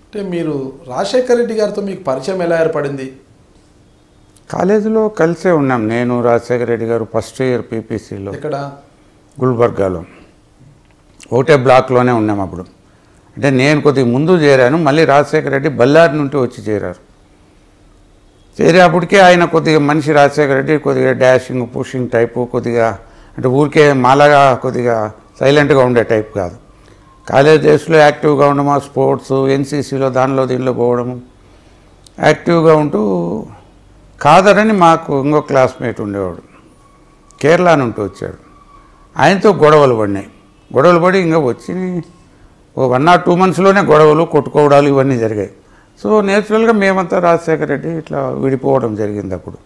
అంటే మీరు రాజశేఖర రెడ్డి గారితో మీకు పరిచయం ఎలా ఏర్పడింది? కాలేజీలో కలిసే ఉన్నాం, నేను రాజశేఖర రెడ్డి గారు ఫస్ట్ ఇయర్ పీపీసీలో. ఎక్కడ? గుల్బర్గాలో ఒకటే బ్లాక్లోనే ఉన్నాం అప్పుడు. అంటే నేను కొద్దిగా ముందు చేరాను, మళ్ళీ రాజశేఖర రెడ్డి బళ్ళారి నుండి వచ్చి చేరారు. చేరేపటికే ఆయన కొద్దిగా మనిషి రాజశేఖర రెడ్డి కొద్దిగా డాషింగ్ పుషింగ్ టైపు, కొద్దిగా అంటే ఊరికే మాలాగా కొద్దిగా సైలెంట్గా ఉండే టైప్ కాదు. కాలేజ్ డేస్లో యాక్టివ్గా ఉండము, స్పోర్ట్స్ ఎన్సీసీలో దానిలో దీనిలో పోవడము, యాక్టివ్గా ఉంటూ. కాదరని మాకు ఇంకో క్లాస్మేట్ ఉండేవాడు, కేరళ నుండి వచ్చాడు. ఆయనతో గొడవలు పడి ఇంకా వచ్చి 1 or 2 monthsలోనే గొడవలు కొట్టుకోవడాలు ఇవన్నీ జరిగాయి. సో నేచురల్గా మేమంతా రాజశేఖర రెడ్డి ఇట్లా విడిపోవడం జరిగింది. అప్పుడు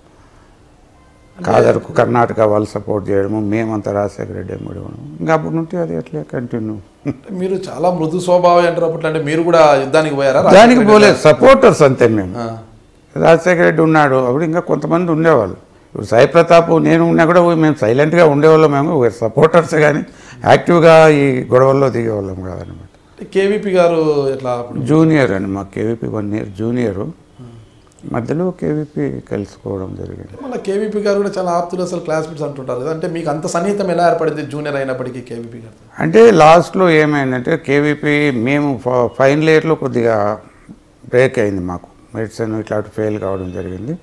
కాదర్కు కర్ణాటక వాళ్ళు సపోర్ట్ చేయడము, మేమంతా రాజశేఖర రెడ్డి విడిపోవడం, ఇంకా అప్పటి నుండి అది అట్లే కంటిన్యూ. మీరు చాలా మృదు స్వభావం అంటారు అప్పట్లో, అంటే మీరు కూడా యుద్ధానికి పోయారా? దానికి పోలేదు, సపోర్టర్స్ అంతే మేము. రాజశేఖర రెడ్డి ఉన్నాడు అప్పుడు, ఇంకా కొంతమంది ఉండేవాళ్ళు. ఇప్పుడు సాయి ప్రతాప్ నేను ఉన్నా కూడా మేము సైలెంట్గా ఉండేవాళ్ళం, మేము సపోర్టర్స్ కానీ యాక్టివ్గా ఈ గొడవల్లో దిగేవాళ్ళం కాదనమాట. కేవీపీ గారు ఎట్లా? జూనియర్ అని, మాకు కేవీపీ 1 year జూనియరు, మధ్యలో కేవీపీ కలుసుకోవడం జరిగింది. మళ్ళీ కేవీపీ గారు కూడా చాలా ఆప్తులు, అసలు క్లాస్మేట్స్ అంటుంటారు కదా, అంటే మీకు అంత సన్నిహితం ఎలా ఏర్పడింది జూనియర్ అయినప్పటికీ కేవీపీ గారు? అంటే లాస్ట్లో ఏమైందంటే కేవీపీ మేము ఫైనల్ ఇయర్లో కొద్దిగా బ్రేక్ అయింది, మాకు మెడిసిన్ ఇట్లాంటి ఫెయిల్ కావడం జరిగింది.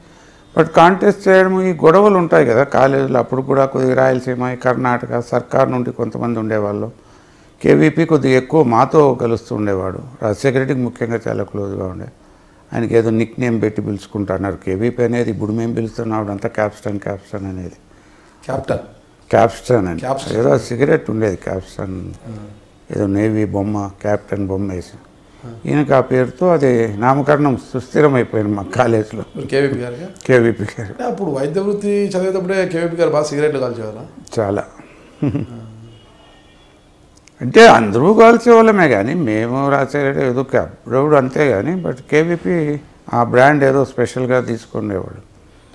బట్ కాంటెస్ట్ చేయడం, ఈ గొడవలు ఉంటాయి కదా కాలేజీలో, అప్పుడు కూడా కొద్దిగా రాయలసీమ కర్ణాటక సర్కార్ నుండి కొంతమంది ఉండేవాళ్ళు. కేవీపీ కొద్దిగా ఎక్కువ మాతో కలుస్తూ ఉండేవాడు. రాజశేఖర రెడ్డికి ముఖ్యంగా చాలా క్లోజ్గా ఉండే. ఆయనకి ఏదో నిక్ నేమ్ పెట్టి పిలుచుకుంటున్నారు. కేవీపీ అనేది ఇప్పుడు మేము పిలుస్తున్నాడు అంతా క్యాప్స్టన్ అనేది, క్యాప్స్టన్ అని ఏదో సిగరెట్ ఉండేది, క్యాప్స్టన్ ఏదో నేవీ బొమ్మ, క్యాప్టెన్ బొమ్మ వేసి ఈయనకు ఆ పేరుతో అది నామకరణం సుస్థిరమైపోయింది మా కాలేజీలో. కేవీపీ గారు అప్పుడు వైద్య వృత్తి చదివేటప్పుడే కేవీపీ గారు బాగా సిగరెట్లు కాల్చేవారా? చాలా. అంటే అందరూ కాల్చేవాళ్ళమే కానీ మేము రాజశేఖర ఏదో అప్పుడప్పుడు అంతే కానీ, బట్ కేవీపీ ఆ బ్రాండ్ ఏదో స్పెషల్గా తీసుకునేవాడు.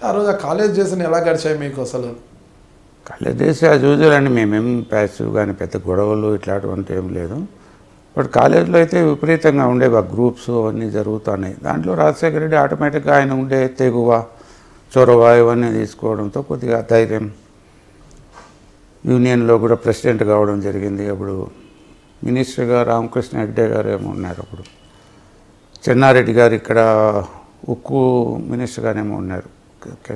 ఆ రోజు ఆ కాలేజ్ చేసిన ఎలా గడిచాయి మీకు అసలు? కాలేజ్ చేసి యాజ్ యూజువల్ అండి, మేమేం ప్యాసివ్ కానీ పెద్ద గొడవలు ఇట్లాంటివంతా ఏం లేదు. బట్ కాలేజీలో అయితే విపరీతంగా ఉండేవి, ఆ గ్రూప్స్ అవన్నీ జరుగుతున్నాయి. దాంట్లో రాజశేఖర రెడ్డి ఆటోమేటిక్గా ఆయన ఉండే తెగువ చొరవ ఇవన్నీ తీసుకోవడంతో కొద్దిగా ధైర్యం. యూనియన్లో కూడా ప్రెసిడెంట్ కావడం జరిగింది. అప్పుడు మినిస్టర్గా రామకృష్ణ హెగ్డే గారు ఏమో ఉన్నారు, అప్పుడు చెన్నారెడ్డి గారు ఇక్కడ ఉక్కు మినిస్టర్గానేమో ఉన్నారు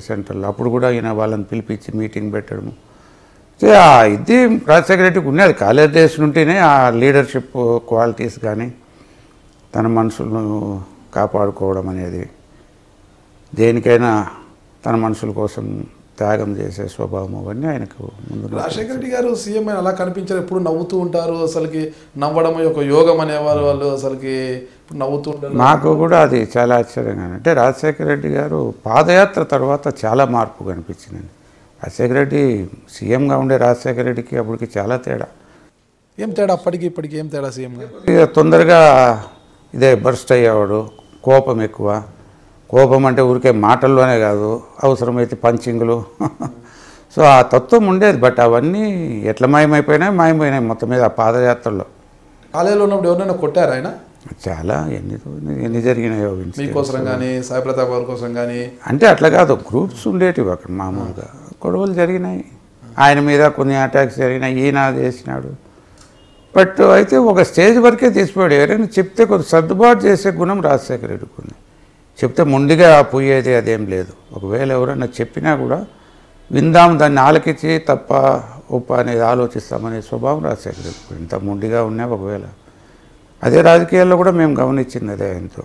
సెంట్రల్లో. అప్పుడు కూడా ఈయన వాళ్ళని పిలిపించి మీటింగ్ పెట్టడము. ఇది రాజశేఖర రెడ్డికి ఉన్నది కాలేజ్ డేస్ నుండినే ఆ లీడర్షిప్ క్వాలిటీస్ కానీ, తన మనుషులను కాపాడుకోవడం అనేది, దేనికైనా తన మనుషుల కోసం త్యాగం చేసే స్వభావం అవన్నీ ఆయనకు ముందు. రాజశేఖర రెడ్డి గారు సీఎం అలా కనిపించారు, ఎప్పుడు నవ్వుతూ ఉంటారు, అసలుకి నవ్వడం ఒక యోగం అనేవారు వాళ్ళు, అసలుకి నవ్వుతూ ఉంటారు. నాకు కూడా అది చాలా ఆశ్చర్యంగా, అంటే రాజశేఖర రెడ్డి గారు పాదయాత్ర తర్వాత చాలా మార్పు కనిపించిందండి. రాజశేఖర రెడ్డి సీఎంగా ఉండే రాజశేఖర రెడ్డికి అప్పటికి చాలా తేడా. ఏం తేడా? అప్పటికి ఇప్పటికి ఏం తేడా? సీఎంగా ఇక తొందరగా ఇదే బర్స్ట్ అయ్యేవాడు, కోపం ఎక్కువ. కోపం అంటే ఊరికే మాటల్లోనే కాదు, అవసరమైతే పంచింగులు. సో ఆ తత్వం ఉండేది. బట్ అవన్నీ ఎట్లా మాయమైపోయినాయి మొత్తం మీద ఆ పాదయాత్రలో. కాలేజీలో ఉన్నప్పుడు ఎవరైనా కొట్టారు ఆయన? చాలా ఎన్ని జరిగినాయో మీకోసం కానీ సాయి ప్రతాప్ గారి కోసం కానీ. అంటే అట్లా కాదు, గ్రూప్స్ ఉండేటివి అక్కడ మామూలుగా గొడవలు జరిగినాయి. ఆయన మీద కొన్ని అటాక్స్ జరిగినాయి, ఈయన చేసినాడు. బట్ అయితే ఒక స్టేజ్ వరకే తీసిపోయాడు. ఎవరైనా చెప్తే కొంచెం సర్దుబాటు చేసే గుణం రాజశేఖర రెడ్డికి ఉంది. చెప్తే మొండిగా పోయేది అదేం లేదు. ఒకవేళ ఎవరైనా చెప్పినా కూడా విందాం, దాన్ని ఆలకించి తప్ప ఒప్ప అనేది ఆలోచిస్తామనే స్వభావం రాజశేఖర రెడ్డికి. ఇంత మొండిగా ఉన్నా ఒకవేళ అదే రాజకీయాల్లో కూడా మేము గమనించింది అదే. ఆయనతో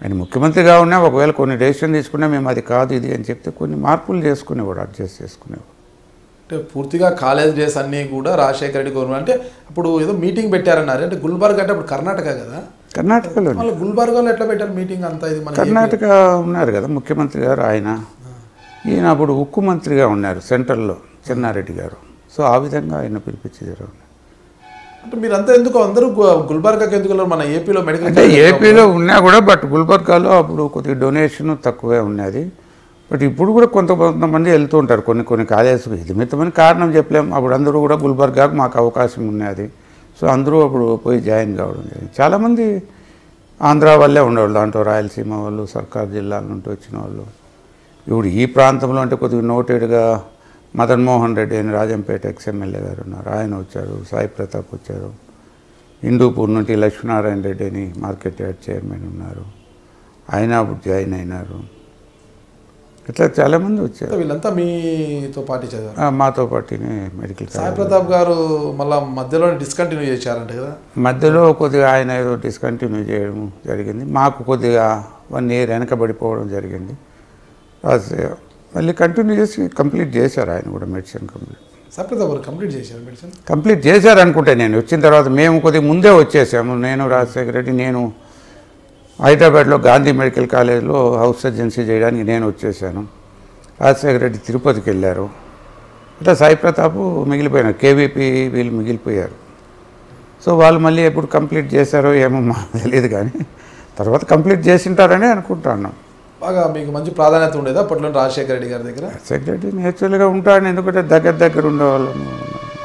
ఆయన ముఖ్యమంత్రిగా ఉన్నా ఒకవేళ కొన్ని డెసిషన్ తీసుకున్నా మేము అది కాదు ఇది అని చెప్తే కొన్ని మార్పులు చేసుకునేవాడు, అడ్జస్ట్ చేసుకునేవాడు. అంటే పూర్తిగా కాలేజ్ డేస్ అన్నీ కూడా రాజశేఖర రెడ్డి గవర్నమెంట్. అంటే ఇప్పుడు ఏదో మీటింగ్ పెట్టారన్నారు, అంటే గుల్బర్గా అంటే ఇప్పుడు కర్ణాటక కదా, కర్ణాటకలో గుల్బర్గాలో ఎట్లా పెట్టారు మీటింగ్ అంతా? ఇది మన కర్ణాటక ఉన్నారు కదా ముఖ్యమంత్రి గారు ఆయన, ఈయన అప్పుడు ఉక్కు మంత్రిగా ఉన్నారు సెంట్రల్లో చెన్నారెడ్డి గారు. సో ఆ విధంగా ఆయన పిలిపించారు. అంటే మీరంతా ఎందుకు అందరూ గుల్బర్గాకి ఎందుకు వెళ్ళారు? మన ఏపీలో మెడికల్ అంటే ఏపీలో ఉన్నా కూడా, బట్ గుల్బర్గాలో అప్పుడు కొద్దిగా డొనేషన్ తక్కువే ఉన్నది. బట్ ఇప్పుడు కూడా కొంతమంది వెళ్తూ ఉంటారు కొన్ని కాలేజెస్. ఇది మితమని కారణం చెప్పలేము. అప్పుడు అందరూ కూడా గుల్బర్గాకు మాకు అవకాశం ఉన్నది. సో అందరూ అప్పుడు పోయి జాయిన్ కావడం జరిగింది. చాలామంది ఆంధ్ర వల్లే ఉండేవాళ్ళు, దాంట్లో రాయలసీమ వాళ్ళు, సర్కార్ జిల్లాల నుండి వచ్చిన వాళ్ళు. ఇప్పుడు ఈ ప్రాంతంలో అంటే కొద్దిగా నోటెడ్గా మదన్ మోహన్ రెడ్డి అని రాజంపేట ఎక్స్ఎమ్మెల్యే గారు ఉన్నారు, ఆయన వచ్చారు. సాయి ప్రతాప్ వచ్చారు. హిందూపూర్ నుండి లక్ష్మీనారాయణ రెడ్డి అని మార్కెట్ యార్డ్ చైర్మన్ ఉన్నారు, ఆయన అప్పుడు జాయిన్ అయినారు. ఇట్లా చాలామంది వచ్చారు. వీళ్ళంతా మీతో పాటు చదివారు? మాతో పాటునే మెడికల్ సాయి ప్రతాప్ గారు మళ్ళీ మధ్యలో డిస్కంటిన్యూ చేశారంట కదా? మధ్యలో కొద్దిగా ఆయన ఏదో డిస్కంటిన్యూ చేయడం జరిగింది. మాకు కొద్దిగా 1 year వెనకబడిపోవడం జరిగింది. మళ్ళీ కంటిన్యూ చేసి కంప్లీట్ చేశారు ఆయన కూడా మెడిసిన్ కంప్లీట్. సాయి ప్రతాప్ గారు కంప్లీట్ చేశారు మెడిసిన్? కంప్లీట్ చేశారు అనుకుంటే. నేను వచ్చిన తర్వాత మేము కొద్దిగా ముందే వచ్చేసాము. నేను రాజశేఖర రెడ్డి, నేను హైదరాబాద్లో గాంధీ మెడికల్ కాలేజ్లో హౌస్ సర్జన్సీ చేయడానికి నేను వచ్చేసాను. రాజశేఖర రెడ్డి తిరుపతికి వెళ్ళారు. ఇట్లా సాయి ప్రతాప్ మిగిలిపోయినారు, కేవీపీ వీళ్ళు మిగిలిపోయారు. సో వాళ్ళు మళ్ళీ ఎప్పుడు కంప్లీట్ చేశారో ఏమో మాకు తెలియదు, కానీ తర్వాత కంప్లీట్ చేసింటారని అనుకుంటున్నాను. బాగా మీకు మంచి ప్రాధాన్యత ఉండేది అప్పట్లో రాజశేఖర రెడ్డి గారి దగ్గర? రాజశేఖర రెడ్డి నేచురల్గా ఉంటాడు, ఎందుకంటే దగ్గర ఉండేవాళ్ళము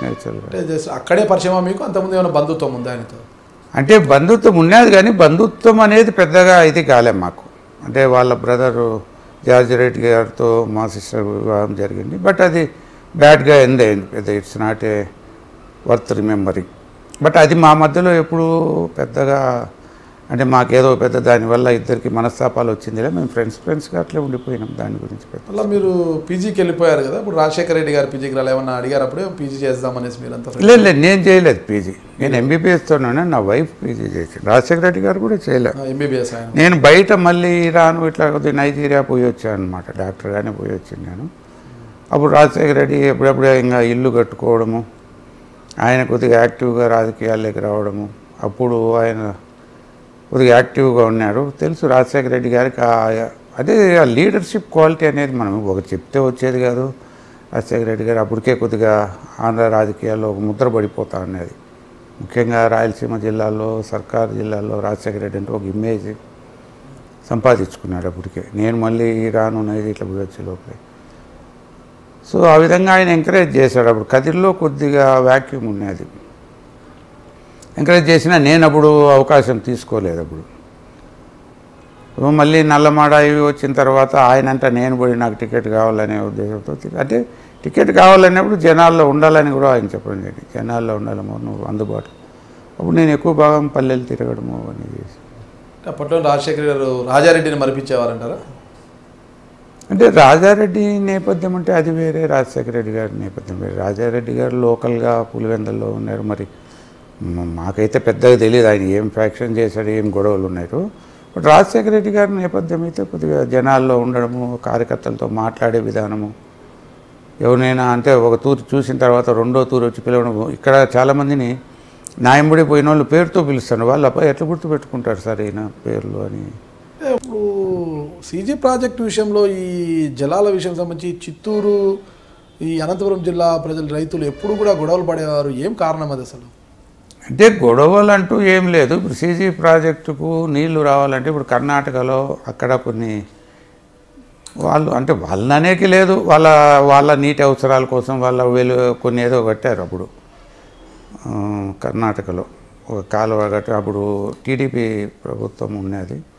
నేచురల్గా. అంటే అక్కడే పరిచయమా మీకు? అంతకుముందు ఏమైనా బంధుత్వం ఉందా ఆయనతో? అంటే బంధుత్వం ఉన్నది, కానీ బంధుత్వం అనేది పెద్దగా ఇది కాలే మాకు. అంటే వాళ్ళ బ్రదరు జార్జి రెడ్డి గారితో మా సిస్టర్ వివాహం జరిగింది. బట్ అది బ్యాడ్గా ఎండ్ అయింది. పెద్ద it's not a worth remembering. But అది మా మధ్యలో ఎప్పుడు పెద్దగా అంటే మాకేదో పెద్ద దానివల్ల ఇద్దరికి మనస్తాపాలు వచ్చిందిలే, మేము ఫ్రెండ్స్గా అట్లే ఉండిపోయినాం. దాని గురించి పెద్ద. అలా మీరు పీజీకి వెళ్ళిపోయారు కదా, ఇప్పుడు రాజశేఖర రెడ్డి గారు పీజీకి రాలే ఏమన్నా అడిగారు అప్పుడే పీజీ చేద్దామనేసి? మీరంతా లేదు, నేను చేయలేదు పీజీ. నేను ఎంబీబీఎస్తోనే, నా వైఫ్ పీజీ చేసింది. రాజశేఖర రెడ్డి గారు కూడా చేయలేదు. ఎంబీబీఎస్ ఆయన. నేను బయట మళ్ళీ రాను ఇట్లా కొద్దిగా నైజీరియా పోయి వచ్చాను అనమాట, డాక్టర్గానే పోయి వచ్చాను నేను. అప్పుడు రాజశేఖర రెడ్డి ఎప్పుడెప్పుడే ఇంకా ఇల్లు కట్టుకోవడము, ఆయన కొద్దిగా యాక్టివ్గా రాజకీయాల్లోకి రావడము, అప్పుడు ఆయన కొద్దిగా యాక్టివ్గా ఉన్నారు. తెలుసు రాజశేఖర రెడ్డి గారికి అదే ఆ లీడర్షిప్ క్వాలిటీ అనేది మనం ఒకటి చెప్తే వచ్చేది కాదు. రాజశేఖర రెడ్డి గారు అప్పటికే కొద్దిగా ఆంధ్ర రాజకీయాల్లో ఒక ముద్ర పడిపోతా ఉన్నది. ముఖ్యంగా రాయలసీమ జిల్లాలో, సర్కార్ జిల్లాలో రాజశేఖర రెడ్డి అంటే ఒక ఇమేజ్ సంపాదించుకున్నాడు అప్పటికే. నేను మళ్ళీ రాను అనేది ఇట్లా వచ్చే లోపలే. సో ఆ విధంగా ఆయన ఎంకరేజ్ చేశాడు. అప్పుడు కదిర్లో కొద్దిగా వ్యాక్యూమ్ ఉన్నది, ఎంకరేజ్ చేసినా నేను అప్పుడు అవకాశం తీసుకోలేదు. అప్పుడు మళ్ళీ నల్లమాడ ఇవి వచ్చిన తర్వాత ఆయనంట నేను పోయి నాకు టికెట్ కావాలనే ఉద్దేశంతో, అంటే టికెట్ కావాలనేప్పుడు జనాల్లో ఉండాలని కూడా ఆయన చెప్పడం జరిగింది. జనాల్లో ఉండాలమో నువ్వు అందుబాటులో. అప్పుడు నేను ఎక్కువ భాగం పల్లెలు తిరగడము అని చేసి. అప్పట్లో రాజశేఖర్ గారు రాజారెడ్డిని మరిపించేవారంటారా? అంటే రాజారెడ్డి నేపథ్యం అంటే అది వేరే, రాజశేఖర రెడ్డి గారి నేపథ్యం వేరే. రాజారెడ్డి గారు లోకల్గా పులివెందల్లో ఉన్నారు. మరి మాకైతే పెద్దగా తెలియదు ఆయన ఏం ఫ్యాక్షన్ చేశాడు, ఏం గొడవలు ఉన్నాయో. బట్ రాజశేఖర రెడ్డి గారి నేపథ్యం అయితే కొద్దిగా జనాల్లో ఉండడము, కార్యకర్తలతో మాట్లాడే విధానము, ఎవరినైనా అంటే ఒక తూరు చూసిన తర్వాత రెండో తూరు వచ్చి పిలవడము. ఇక్కడ చాలామందిని నాయంబడి పోయిన వాళ్ళు పేరుతో పిలుస్తాను, వాళ్ళు అబ్బాయి ఎట్లా గుర్తుపెట్టుకుంటారు సార్ ఈయన పేర్లు అని. ఇప్పుడు సీజీ ప్రాజెక్టు విషయంలో ఈ జలాల విషయం సంబంధించి చిత్తూరు, ఈ అనంతపురం జిల్లా ప్రజలు, రైతులు ఎప్పుడు కూడా గొడవలు పడేవారు. ఏం కారణం అది అసలు? అంటే గొడవలు అంటూ ఏం లేదు. ఇప్పుడు సీజీ ప్రాజెక్టుకు నీళ్లు రావాలంటే ఇప్పుడు కర్ణాటకలో అక్కడ కొన్ని వాళ్ళు అంటే వాళ్ళనేకి లేదు, వాళ్ళ నీటి అవసరాల కోసం వీళ్ళు కొన్ని ఏదో కట్టారు. అప్పుడు కర్ణాటకలో ఒక కాలువ కట్టి అప్పుడు టీడీపీ ప్రభుత్వం ఉన్నది.